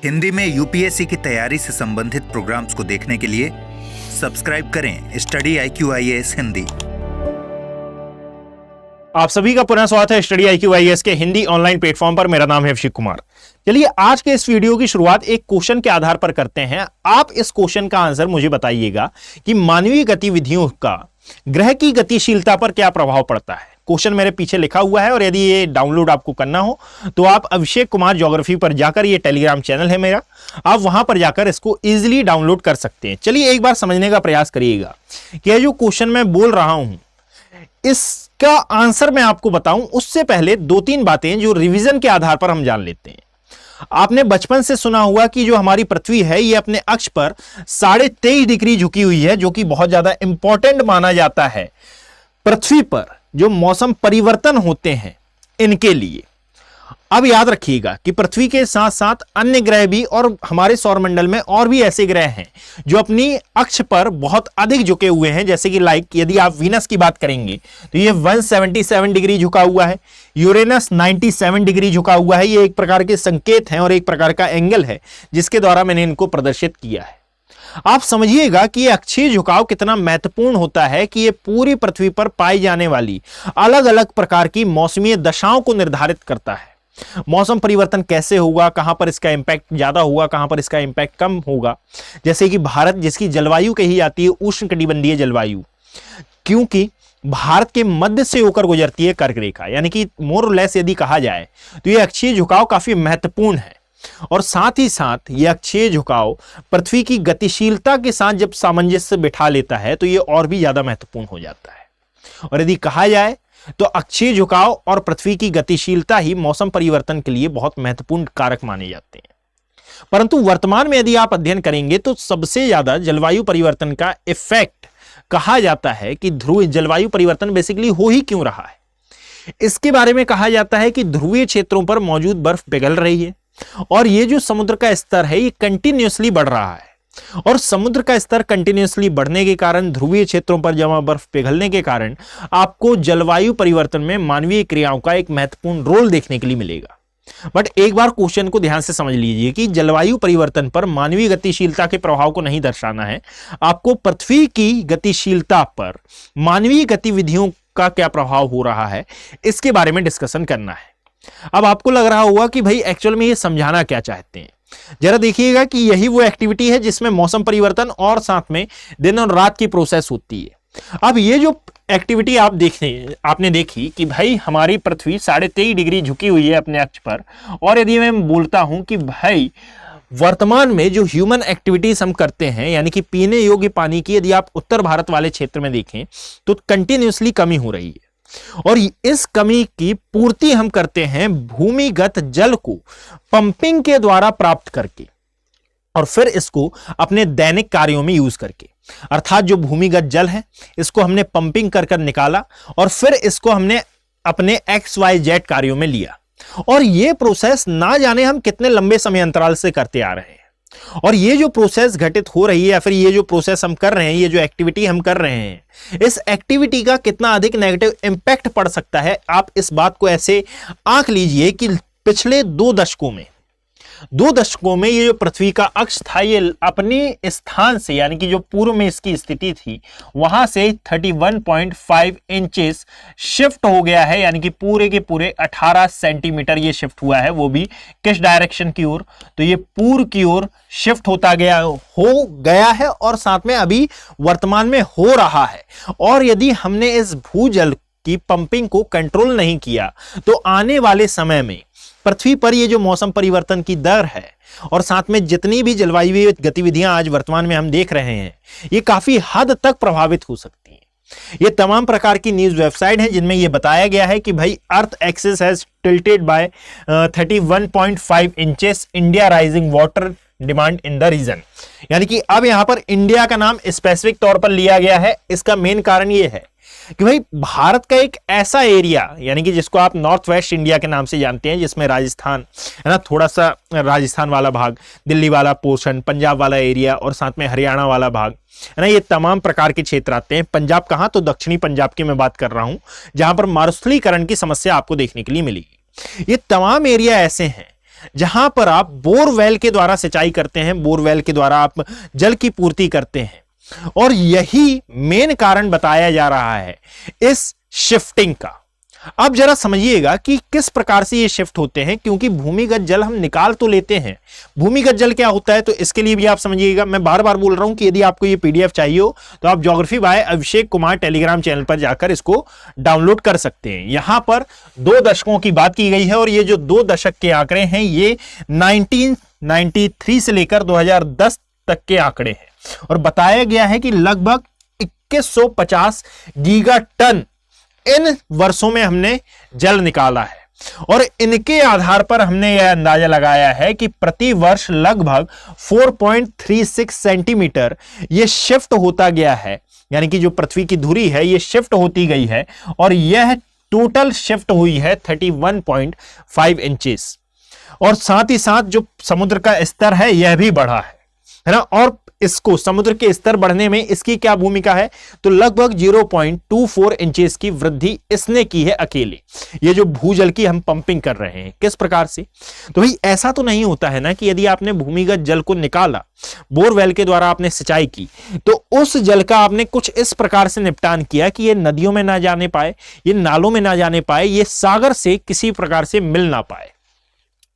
हिंदी में यूपीएससी की तैयारी से संबंधित प्रोग्राम्स को देखने के लिए सब्सक्राइब करें स्टडी IQ-IAS हिंदी। आप सभी का पुनः स्वागत है स्टडी IQ-IAS के हिंदी ऑनलाइन प्लेटफॉर्म पर। मेरा नाम है अभिषेक कुमार। चलिए आज के इस वीडियो की शुरुआत एक क्वेश्चन के आधार पर करते हैं। आप इस क्वेश्चन का आंसर मुझे बताइएगा कि मानवीय गतिविधियों का ग्रह की गतिशीलता पर क्या प्रभाव पड़ता है। क्वेश्चन मेरे पीछे लिखा हुआ है और यदि ये डाउनलोड आपको करना हो तो आप अभिषेक कुमार ज्योग्राफी पर जाकर, ये टेलीग्राम चैनल है मेरा, आप वहां पर जाकर इसको इजीली डाउनलोड कर सकते हैं। चलिए एक बार समझने का प्रयास करिएगा कि यह जो क्वेश्चन मैं बोल रहा हूं इसका आंसर मैं आपको बताऊं उससे पहले दो तीन बातें जो रिवीजन के आधार पर हम जान लेते हैं। आपने बचपन से सुना हुआ कि जो हमारी पृथ्वी है ये अपने अक्ष पर 23.5 डिग्री झुकी हुई है, जो कि बहुत ज्यादा इंपॉर्टेंट माना जाता है पृथ्वी पर जो मौसम परिवर्तन होते हैं इनके लिए। अब याद रखिएगा कि पृथ्वी के साथ साथ अन्य ग्रह भी और हमारे सौरमंडल में और भी ऐसे ग्रह हैं जो अपनी अक्ष पर बहुत अधिक झुके हुए हैं। जैसे कि यदि आप वीनस की बात करेंगे तो ये 177 डिग्री झुका हुआ है, यूरेनस 97 डिग्री झुका हुआ है। ये एक प्रकार के संकेत हैं और एक प्रकार का एंगल है जिसके द्वारा मैंने इनको प्रदर्शित किया है। आप समझिएगा कि यह अक्षीय झुकाव कितना महत्वपूर्ण होता है कि यह पूरी पृथ्वी पर पाई जाने वाली अलग अलग प्रकार की मौसमी दशाओं को निर्धारित करता है। मौसम परिवर्तन कैसे होगा, कहां पर इसका इंपैक्ट ज्यादा होगा, कहां पर इसका इंपैक्ट कम होगा। जैसे कि भारत जिसकी जलवायु कही जाती है उष्णकटिबंधीय जलवायु, क्योंकि भारत के मध्य से होकर गुजरती है कर्क रेखा, यानी कि मोर और लेस यदि कहा जाए तो यह अक्षीय झुकाव काफी महत्वपूर्ण है। और साथ ही साथ यह अक्षीय झुकाव पृथ्वी की गतिशीलता के साथ जब सामंजस्य बिठा लेता है तो यह और भी ज्यादा महत्वपूर्ण हो जाता है। और यदि कहा जाए तो अक्षीय झुकाव और पृथ्वी की गतिशीलता ही मौसम परिवर्तन के लिए बहुत महत्वपूर्ण कारक माने जाते हैं। परंतु वर्तमान में यदि आप अध्ययन करेंगे तो सबसे ज्यादा जलवायु परिवर्तन का इफेक्ट कहा जाता है कि ध्रुव जलवायु परिवर्तन बेसिकली हो ही क्यों रहा है। इसके बारे में कहा जाता है कि ध्रुवीय क्षेत्रों पर मौजूद बर्फ पिघल रही है और ये जो समुद्र का स्तर है ये कंटिन्यूअसली बढ़ रहा है। और समुद्र का स्तर कंटिन्यूअसली बढ़ने के कारण, ध्रुवीय क्षेत्रों पर जमा बर्फ पिघलने के कारण आपको जलवायु परिवर्तन में मानवीय क्रियाओं का एक महत्वपूर्ण रोल देखने के लिए मिलेगा। बट एक बार क्वेश्चन को ध्यान से समझ लीजिए कि जलवायु परिवर्तन पर मानवीय गतिशीलता के प्रभाव को नहीं दर्शाना है, आपको पृथ्वी की गतिशीलता पर मानवीय गतिविधियों का क्या प्रभाव हो रहा है इसके बारे में डिस्कशन करना है। अब आपको लग रहा होगा कि भाई एक्चुअल में ये समझाना क्या चाहते हैं। जरा देखिएगा कि यही वो एक्टिविटी है जिसमें मौसम परिवर्तन और साथ में दिन और रात की प्रोसेस होती है। अब ये जो एक्टिविटी आपने देखी कि भाई हमारी पृथ्वी 23.5 डिग्री झुकी हुई है अपने अक्ष पर, और यदि मैं बोलता हूं कि भाई वर्तमान में जो ह्यूमन एक्टिविटीज हम करते हैं, यानी कि पीने योग्य पानी की यदि आप उत्तर भारत वाले क्षेत्र में देखें तो कंटिन्यूअसली कमी हो रही है। और इस कमी की पूर्ति हम करते हैं भूमिगत जल को पंपिंग के द्वारा प्राप्त करके और फिर इसको अपने दैनिक कार्यों में यूज करके। अर्थात जो भूमिगत जल है इसको हमने पंपिंग कर निकाला और फिर इसको हमने अपने XYZ कार्यों में लिया। और यह प्रोसेस ना जाने हम कितने लंबे समय अंतराल से करते आ रहे हैं। और ये जो प्रोसेस घटित हो रही है या फिर ये जो प्रोसेस हम कर रहे हैं, ये जो एक्टिविटी हम कर रहे हैं, इस एक्टिविटी का कितना अधिक नेगेटिव इंपैक्ट पड़ सकता है, आप इस बात को ऐसे आंक लीजिए कि पिछले 2 दशकों में ये जो पृथ्वी का अक्ष था ये अपने स्थान से, यानी कि जो पूर्व में इसकी स्थिति थी वहां से 31.5 इंचेस शिफ्ट हो गया है, यानी कि पूरे के पूरे 18 सेंटीमीटर ये शिफ्ट हुआ है। वो भी किस डायरेक्शन की ओर? तो ये पूर्व की ओर शिफ्ट हो गया है और साथ में अभी वर्तमान में हो रहा है। और यदि हमने इस भूजल की पंपिंग को कंट्रोल नहीं किया तो आने वाले समय में पृथ्वी पर ये जो मौसम परिवर्तन की दर है और साथ में जितनी भी जलवायु गतिविधियां आज वर्तमान में हम देख रहे हैं ये काफी हद तक प्रभावित हो सकती हैं। ये तमाम प्रकार की न्यूज वेबसाइट हैं जिनमें ये बताया गया है कि भाई earth axis has tilted by 31.5 inches, India rising water demand in the region. यानी कि अब यहां पर इंडिया का नाम स्पेसिफिक तौर पर लिया गया है। इसका मेन कारण यह है कि भाई भारत का एक ऐसा एरिया, यानी कि जिसको आप नॉर्थ वेस्ट इंडिया के नाम से जानते हैं, जिसमें राजस्थान है ना, थोड़ा सा राजस्थान वाला भाग, दिल्ली वाला पोर्शन, पंजाब वाला एरिया और साथ में हरियाणा वाला भाग है ना, ये तमाम प्रकार के क्षेत्र आते हैं। पंजाब कहां? तो दक्षिणी पंजाब की मैं बात कर रहा हूं जहां पर मरुस्थलीकरण की समस्या आपको देखने के लिए मिलेगी। ये तमाम एरिया ऐसे हैं जहां पर आप बोरवेल के द्वारा सिंचाई करते हैं, बोरवेल के द्वारा आप जल की पूर्ति करते हैं। और यही मेन कारण बताया जा रहा है इस शिफ्टिंग का। अब जरा समझिएगा कि किस प्रकार से ये शिफ्ट होते हैं, क्योंकि भूमिगत जल हम निकाल तो लेते हैं। भूमिगत जल क्या होता है, तो इसके लिए भी आप समझिएगा। मैं बार बार बोल रहा हूं कि यदि आपको ये पीडीएफ चाहिए हो तो आप geography bye Abhishek Kumar Telegram channel पर जाकर इसको डाउनलोड कर सकते हैं। यहां पर 2 दशकों की बात की गई है और ये जो 2 दशक के आंकड़े हैं ये 1993 से लेकर 2010 तक के आंकड़े हैं और बताया गया है कि लगभग 2150 गीगा टन इन वर्षों में हमने जल निकाला है। और इनके आधार पर हमने यह अंदाजा लगाया है कि प्रति वर्ष लगभग 4.36 सेंटीमीटर यह शिफ्ट होता गया है, यानी कि जो पृथ्वी की धुरी है यह शिफ्ट होती गई है और यह टोटल शिफ्ट हुई है 31.5 इंचेस। और साथ ही साथ जो समुद्र का स्तर है यह भी बढ़ा है ना। और इसको समुद्र के स्तर बढ़ने में इसकी क्या भूमिका है, तो लगभग 0.24 इंचेस की वृद्धि इसने की है अकेले। ये जो भूजल की हम पंपिंग कर रहे हैं किस प्रकार से, तो भाई ऐसा तो नहीं होता है ना कि यदि आपने भूमिगत जल को निकाला, बोरवेल के द्वारा आपने सिंचाई की, तो उस जल का आपने कुछ इस प्रकार से निपटान किया कि ये नदियों में ना जाने पाए, ये नालों में ना जाने पाए, ये सागर से किसी प्रकार से मिल ना पाए।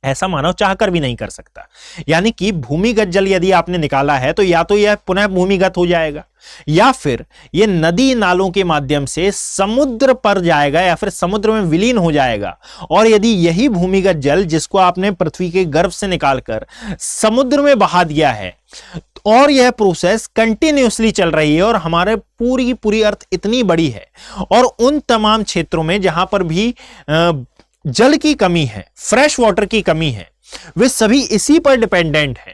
ऐसा मानव चाहकर भी नहीं कर सकता। यानी कि भूमिगत जल यदि आपने निकाला है तो या तो यह पुनः भूमिगत हो जाएगा या फिर यह नदी नालों के माध्यम से समुद्र पर जाएगा या फिर समुद्र में विलीन हो जाएगा। और यदि यही भूमिगत जल जिसको आपने पृथ्वी के गर्भ से निकालकर समुद्र में बहा दिया है और यह प्रोसेस कंटिन्यूअसली चल रही है और हमारे पूरी अर्थ इतनी बड़ी है और उन तमाम क्षेत्रों में जहां पर भी जल की कमी है, फ्रेश वाटर की कमी है, वे सभी इसी पर डिपेंडेंट हैं।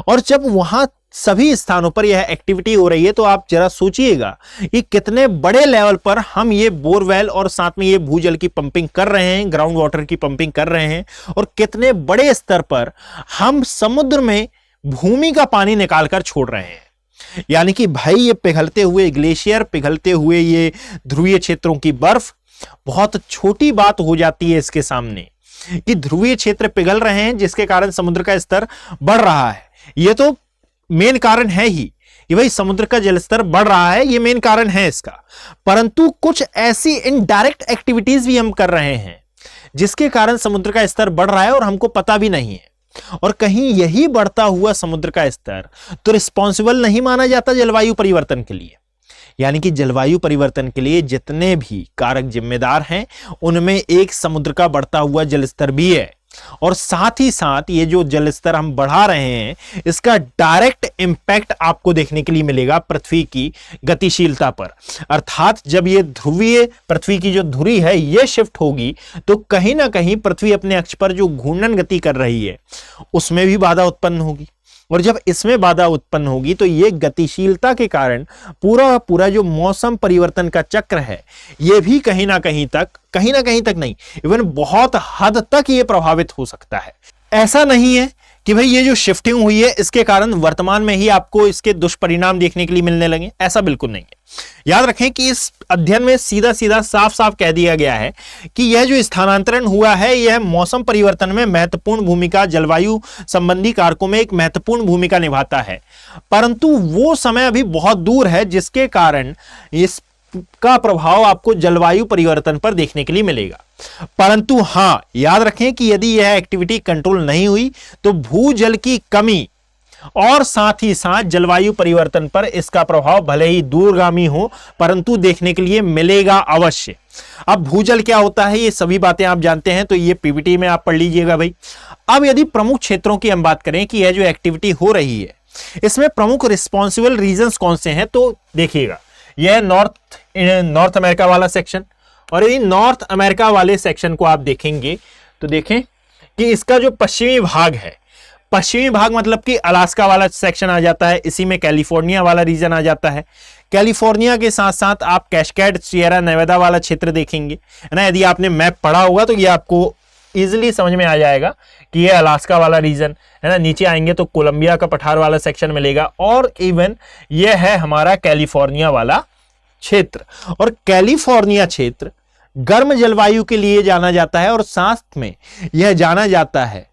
और जब वहां सभी स्थानों पर यह एक्टिविटी हो रही है तो आप जरा सोचिएगा कि कितने बड़े लेवल पर हम ये बोरवेल और साथ में ये भूजल की पंपिंग कर रहे हैं, ग्राउंड वाटर की पंपिंग कर रहे हैं और कितने बड़े स्तर पर हम समुद्र में भूमि का पानी निकालकर छोड़ रहे हैं। यानी कि भाई ये पिघलते हुए ग्लेशियर, पिघलते हुए ये ध्रुवीय क्षेत्रों की बर्फ बहुत छोटी बात हो जाती है इसके सामने कि ध्रुवीय क्षेत्र पिघल रहे हैं जिसके कारण समुद्र का स्तर बढ़ रहा है। यह तो मेन कारण है ही कि भाई समुद्र का जल स्तर बढ़ रहा है, यह मेन कारण है इसका। परंतु कुछ ऐसी इनडायरेक्ट एक्टिविटीज भी हम कर रहे हैं जिसके कारण समुद्र का स्तर बढ़ रहा है और हमको पता भी नहीं है। और कहीं यही बढ़ता हुआ समुद्र का स्तर तो रिस्पॉन्सिबल नहीं माना जाता जलवायु परिवर्तन के लिए। यानी कि जलवायु परिवर्तन के लिए जितने भी कारक जिम्मेदार हैं उनमें एक समुद्र का बढ़ता हुआ जलस्तर भी है। और साथ ही साथ ये जो जलस्तर हम बढ़ा रहे हैं इसका डायरेक्ट इंपैक्ट आपको देखने के लिए मिलेगा पृथ्वी की गतिशीलता पर। अर्थात जब ये ध्रुवीय पृथ्वी की जो धुरी है ये शिफ्ट होगी तो कहीं ना कहीं पृथ्वी अपने अक्ष पर जो घूर्णन गति कर रही है उसमें भी बाधा उत्पन्न होगी। और जब इसमें बाधा उत्पन्न होगी तो ये गतिशीलता के कारण पूरा जो मौसम परिवर्तन का चक्र है ये भी कहीं ना कहीं तक नहीं, इवन बहुत हद तक ये प्रभावित हो सकता है। ऐसा नहीं है कि भाई ये जो शिफ्टिंग हुई है इसके कारण वर्तमान में ही आपको इसके दुष्परिणाम देखने के लिए मिलने लगे, ऐसा बिल्कुल नहीं है। याद रखें कि इस अध्ययन में सीधा साफ कह दिया गया है कि यह जो स्थानांतरण हुआ है यह मौसम परिवर्तन में महत्वपूर्ण भूमिका, जलवायु संबंधी कारकों में एक महत्वपूर्ण भूमिका निभाता है, परंतु वो समय अभी बहुत दूर है जिसके कारण इसका प्रभाव आपको जलवायु परिवर्तन पर देखने के लिए मिलेगा। परंतु हां, याद रखें कि यदि यह एक्टिविटी कंट्रोल नहीं हुई तो भूजल की कमी और साथ ही साथ जलवायु परिवर्तन पर इसका प्रभाव भले ही दूरगामी हो परंतु देखने के लिए मिलेगा अवश्य। अब भूजल क्या होता है ये सभी बातें आप जानते हैं तो ये पीपीटी में आप पढ़ लीजिएगा भाई। अब यदि प्रमुख क्षेत्रों की हम बात करें कि यह जो एक्टिविटी हो रही है इसमें प्रमुख रिस्पॉन्सिबल रीजंस कौन से हैं, तो देखिएगा यह नॉर्थ अमेरिका वाला सेक्शन, और यदि नॉर्थ अमेरिका वाले सेक्शन को आप देखेंगे तो देखें कि इसका जो पश्चिमी भाग है, पश्चिमी भाग मतलब कि अलास्का वाला सेक्शन आ जाता है, इसी में कैलिफोर्निया वाला रीजन आ जाता है। कैलिफोर्निया के साथ साथ आप कैस्केड, सियरा नेवादा वाला क्षेत्र देखेंगे, है ना। यदि आपने मैप पढ़ा होगा तो ये आपको इजीली समझ में आ जाएगा कि ये अलास्का वाला रीजन है ना। नीचे आएंगे तो कोलंबिया का पठार वाला सेक्शन मिलेगा और इवन ये है हमारा कैलिफोर्निया वाला क्षेत्र। और कैलिफोर्निया क्षेत्र गर्म जलवायु के लिए जाना जाता है और साथ में यह जाना जाता है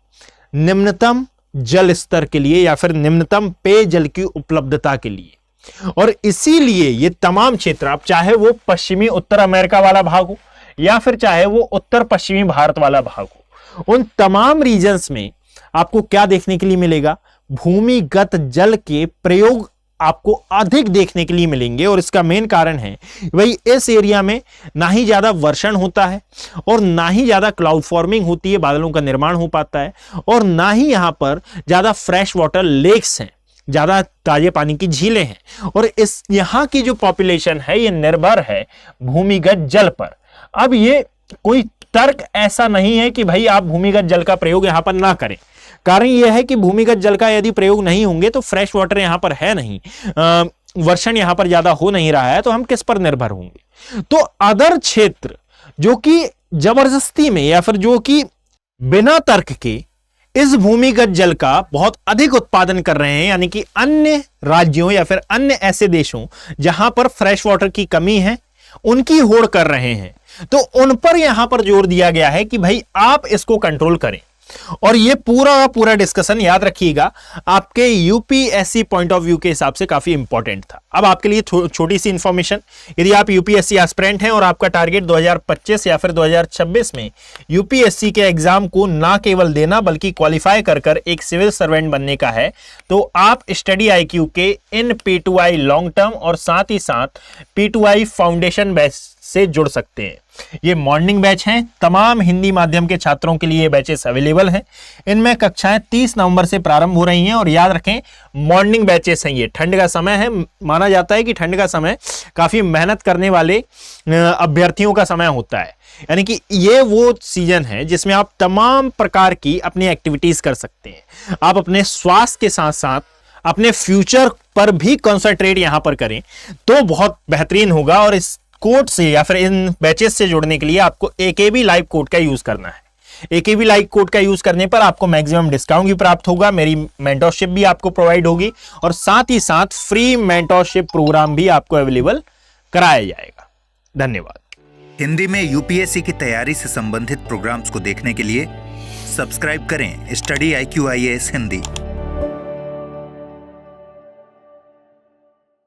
निम्नतम जल स्तर के लिए या फिर निम्नतम पेयजल की उपलब्धता के लिए। और इसीलिए ये तमाम क्षेत्र, आप चाहे वो पश्चिमी उत्तर अमेरिका वाला भाग हो या फिर चाहे वो उत्तर पश्चिमी भारत वाला भाग हो, उन तमाम रीजन्स में आपको क्या देखने के लिए मिलेगा? भूमिगत जल के प्रयोग आपको अधिक देखने के लिए मिलेंगे। और इसका मेन कारण है भाई, इस एरिया में ना ही ज्यादा वर्षण होता है और ना ही ज्यादा क्लाउड फॉर्मिंग होती है, बादलों का निर्माण हो पाता है, और ना ही यहां पर ज्यादा फ्रेश वाटर लेक्स हैं, ज्यादा ताजे पानी की झीलें हैं। और इस यहां की जो पॉपुलेशन है ये निर्भर है भूमिगत जल पर। अब ये कोई तर्क ऐसा नहीं है कि भाई आप भूमिगत जल का प्रयोग यहां पर ना करें। कारण यह है कि भूमिगत जल का यदि प्रयोग नहीं होंगे तो फ्रेश वाटर यहां पर है नहीं, वर्षण यहां पर ज्यादा हो नहीं रहा है, तो हम किस पर निर्भर होंगे? तो अदर क्षेत्र जो कि जबरदस्ती में या फिर जो कि बिना तर्क के इस भूमिगत जल का बहुत अधिक उत्पादन कर रहे हैं, यानी कि अन्य राज्यों या फिर अन्य ऐसे देशों जहां पर फ्रेश वाटर की कमी है उनकी होड़ कर रहे हैं, तो उन पर यहां पर जोर दिया गया है कि भाई आप इसको कंट्रोल करें। और ये पूरा डिस्कशन याद रखिएगा आपके यूपीएससी पॉइंट ऑफ व्यू के हिसाब से काफी इंपॉर्टेंट था। अब आपके लिए छोटी सी इंफॉर्मेशन, यदि आप यूपीएससी एस्पिरेंट हैं और आपका टारगेट 2025 या फिर 2026 में यूपीएससी के एग्जाम को ना केवल देना बल्कि क्वालिफाई कर एक सिविल सर्वेंट बनने का है, तो आप स्टडी IQ के इन P2I लॉन्ग टर्म और साथ ही साथ P2I फाउंडेशन बैच से जुड़ सकते हैं। ये मॉर्निंग बैच हैं, तमाम हिंदी माध्यम के छात्रों के लिए ये बैचेस अवेलेबल हैं। इनमें कक्षाएं 30 नवंबर से प्रारंभ हो रही हैं और याद रखें मॉर्निंग बैचेस हैं। ये ठंड का समय है, माना जाता है कि ठंड का समय काफी मेहनत करने वाले अभ्यर्थियों का समय होता है, यानी कि ये वो सीजन है जिसमें आप तमाम प्रकार की अपनी एक्टिविटीज कर सकते हैं। आप अपने स्वास्थ्य के साथ साथ अपने फ्यूचर पर भी कॉन्सेंट्रेट यहां पर करें तो बहुत बेहतरीन होगा। और इस कोड से या फिर इन बैचेस से जुड़ने के लिए आपको AKB लाइव कोड का यूज करना है। AKB लाइव कोड का यूज करने पर आपको मैक्सिमम डिस्काउंट भी प्राप्त होगा, मेरी मेंटरशिप भी आपको प्रोवाइड होगी और साथ ही साथ फ्री मेंटरशिप प्रोग्राम भी आपको अवेलेबल कराया जाएगा। धन्यवाद। हिंदी में यूपीएससी की तैयारी से संबंधित प्रोग्राम्स को देखने के लिए सब्सक्राइब करें स्टडी IQ IAS हिंदी।